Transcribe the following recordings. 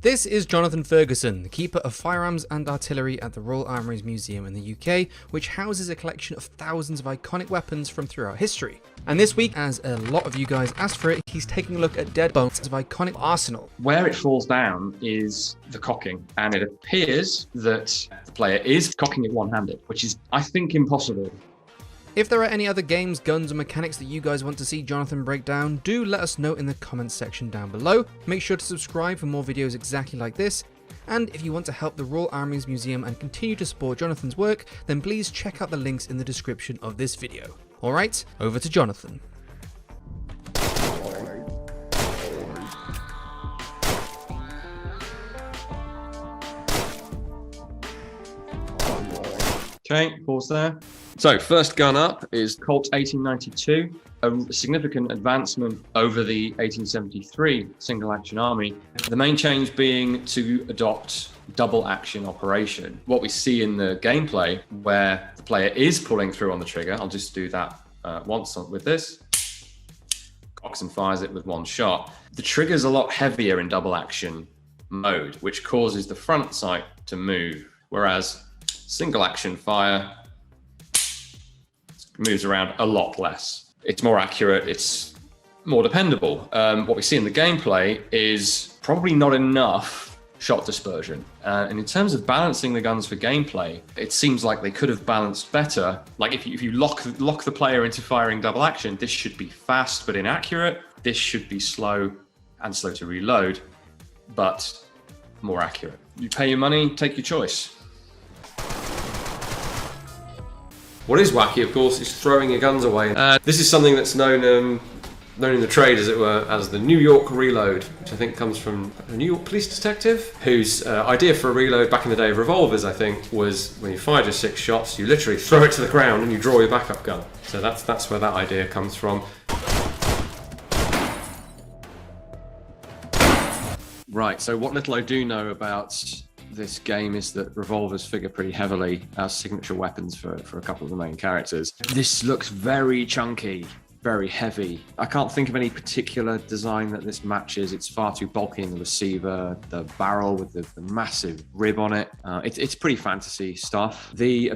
This is Jonathan Ferguson, the Keeper of Firearms and Artillery at the Royal Armouries Museum in the UK, which houses a collection of thousands of iconic weapons from throughout history. And this week, as a lot of you guys asked for it, he's taking a look at Deadbolt's iconic arsenal. Where it falls down is the cocking, and it appears that the player is cocking it one-handed, which is, I think, impossible. If there are any other games, guns, or mechanics that you guys want to see Jonathan break down, do let us know in the comments section down below. Make sure to subscribe for more videos exactly like this. And if you want to help the Royal Armouries Museum and continue to support Jonathan's work, then please check out the links in the description of this video. Alright, over to Jonathan. Okay, pause there. So first gun up is Colt 1892, a significant advancement over the 1873 single action army. The main change being to adopt double action operation. What we see in the gameplay where the player is pulling through on the trigger, I'll just do that once with this, cocks and fires it with one shot. The trigger's a lot heavier in double action mode, which causes the front sight to move, whereas single action fire moves around a lot less. It's more accurate, it's more dependable. What we see in the gameplay is probably not enough shot dispersion. And in terms of balancing the guns for gameplay, it seems like they could have balanced better. Like if you lock the player into firing double action, this should be fast but inaccurate. This should be slow and slow to reload, but more accurate. You pay your money, take your choice. What is wacky, of course, is throwing your guns away. This is something that's known in the trade, as it were, as the New York reload, which I think comes from a New York police detective, whose idea for a reload back in the day of revolvers, I think, was when you fired your 6 shots, you literally throw it to the ground and you draw your backup gun. So that's where that idea comes from. Right, so what little I do know about this game is that revolvers figure pretty heavily as signature weapons for a couple of the main characters. This looks very chunky, very heavy. I can't think of any particular design that this matches. It's far too bulky in the receiver, the barrel with the massive rib on it. It's pretty fantasy stuff. The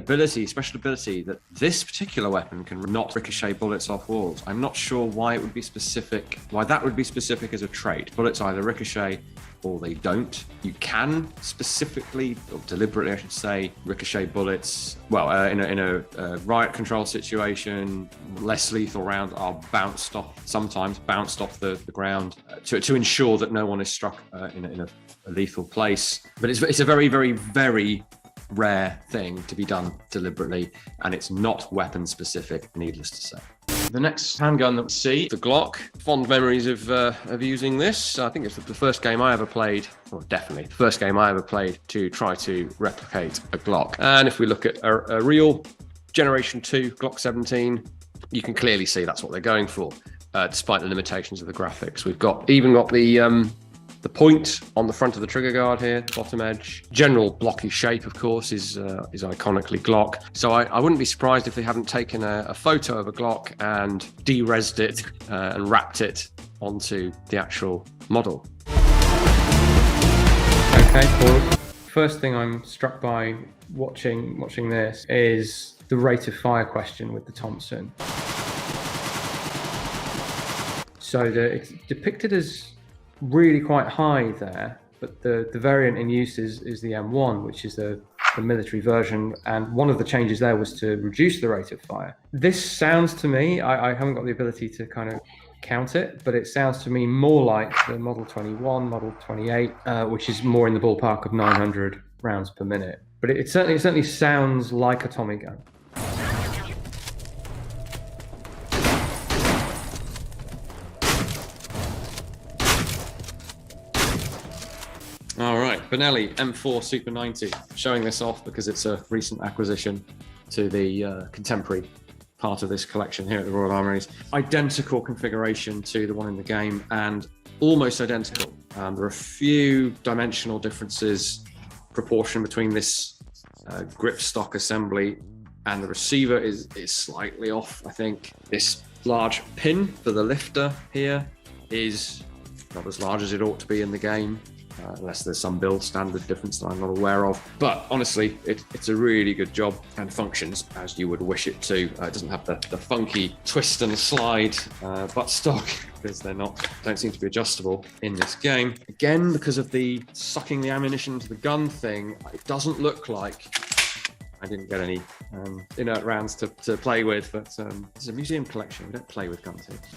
special ability that this particular weapon can not ricochet bullets off walls. I'm not sure why that would be specific as a trait. Bullets either ricochet or they don't. You can specifically, or deliberately I should say, ricochet bullets. Well, in a riot control situation, less lethal rounds are sometimes bounced off the ground to ensure that no one is struck in a lethal place. But it's a very, very, very rare thing to be done deliberately, and it's not weapon specific, needless to say. The next handgun that we see, the Glock. Fond memories of using this. I think it's the first game I ever played, or definitely the first game I ever played to try to replicate a Glock. And if we look at a real Generation 2 Glock 17, you can clearly see that's what they're going for, despite the limitations of the graphics. We've even got the point on the front of the trigger guard here, bottom edge. General blocky shape, of course, is iconically Glock. So I wouldn't be surprised if they haven't taken a photo of a Glock and de-resed it and wrapped it onto the actual model. Okay, cool. First thing I'm struck by watching this is the rate of fire question with the Thompson. So it's depicted as really quite high there, but the variant in use is the M1, which is the military version, and one of the changes there was to reduce the rate of fire. This sounds to me, I haven't got the ability to kind of count it, but it sounds to me more like the Model 21, Model 28, which is more in the ballpark of 900 rounds per minute. But it certainly sounds like a Tommy gun. All right, Benelli M4 Super 90, showing this off because it's a recent acquisition to the contemporary part of this collection here at the Royal Armouries. Identical configuration to the one in the game and almost identical. There are a few dimensional differences, proportion between this grip stock assembly and the receiver is slightly off, I think. This large pin for the lifter here is not as large as it ought to be in the game. unless there's some build standard difference that I'm not aware of. But honestly, it's a really good job and functions as you would wish it to. It doesn't have the funky twist and slide buttstock, because don't seem to be adjustable in this game. Again, because of the sucking the ammunition into the gun thing, it doesn't look like I didn't get any inert rounds to play with, but it's a museum collection. We don't play with gun tips.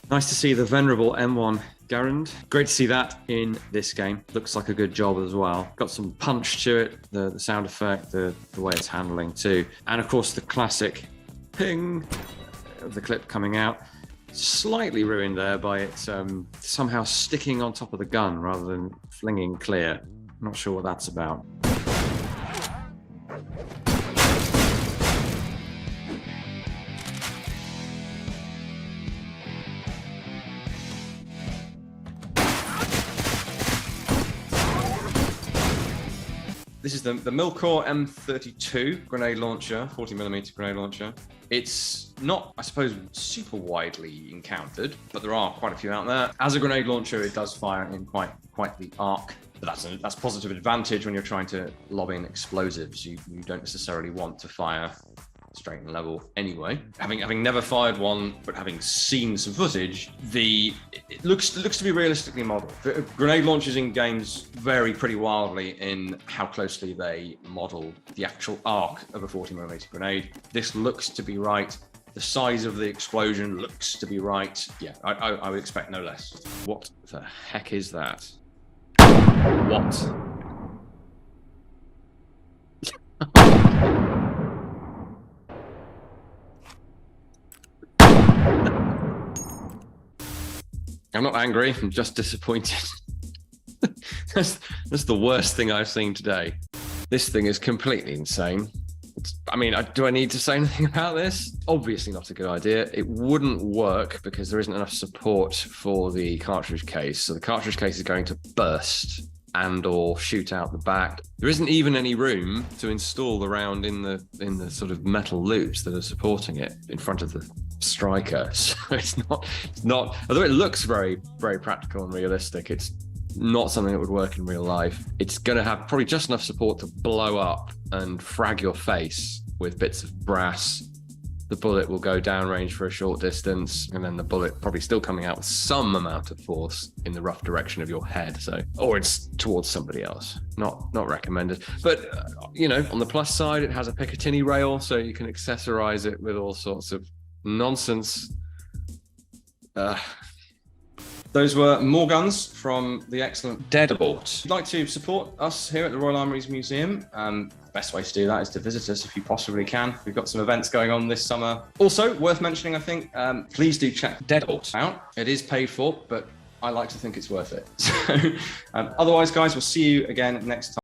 Nice to see the venerable M1 Garand. Great to see that in this game. Looks like a good job as well. Got some punch to it, the sound effect, the way it's handling too. And of course the classic ping of the clip coming out. Slightly ruined there by it somehow sticking on top of the gun rather than flinging clear. Not sure what that's about. This is the Milcor M32 grenade launcher, 40mm grenade launcher. It's not, I suppose, super widely encountered, but there are quite a few out there. As a grenade launcher, it does fire in quite the arc. But that's positive advantage when you're trying to lob in explosives. You don't necessarily want to fire straight and level anyway. Having never fired one, but having seen some footage, it looks to be realistically modeled. Grenade launchers in games vary pretty wildly in how closely they model the actual arc of a 40mm grenade. This looks to be right. The size of the explosion looks to be right. Yeah, I would expect no less. What the heck is that? What? I'm not angry, I'm just disappointed. That's the worst thing I've seen today. This thing is completely insane. Do I need to say anything about this? Obviously not a good idea. It wouldn't work because there isn't enough support for the cartridge case. So the cartridge case is going to burst and or shoot out the back. There isn't even any room to install the round in the sort of metal loops that are supporting it in front of the striker. So it's not although it looks very, very practical and realistic, it's not something that would work in real life. It's going to have probably just enough support to blow up and frag your face with bits of brass. The bullet will go downrange for a short distance, and then the bullet probably still coming out with some amount of force in the rough direction of your head. Or it's towards somebody else. Not recommended. But on the plus side, it has a Picatinny rail, so you can accessorize it with all sorts of nonsense. Those were more guns from the excellent Deadbolt. If you'd like to support us here at the Royal Armouries Museum, the best way to do that is to visit us if you possibly can. We've got some events going on this summer. Also, worth mentioning, I think, please do check Deadbolt out. It is paid for, but I like to think it's worth it. So, otherwise, guys, we'll see you again next time.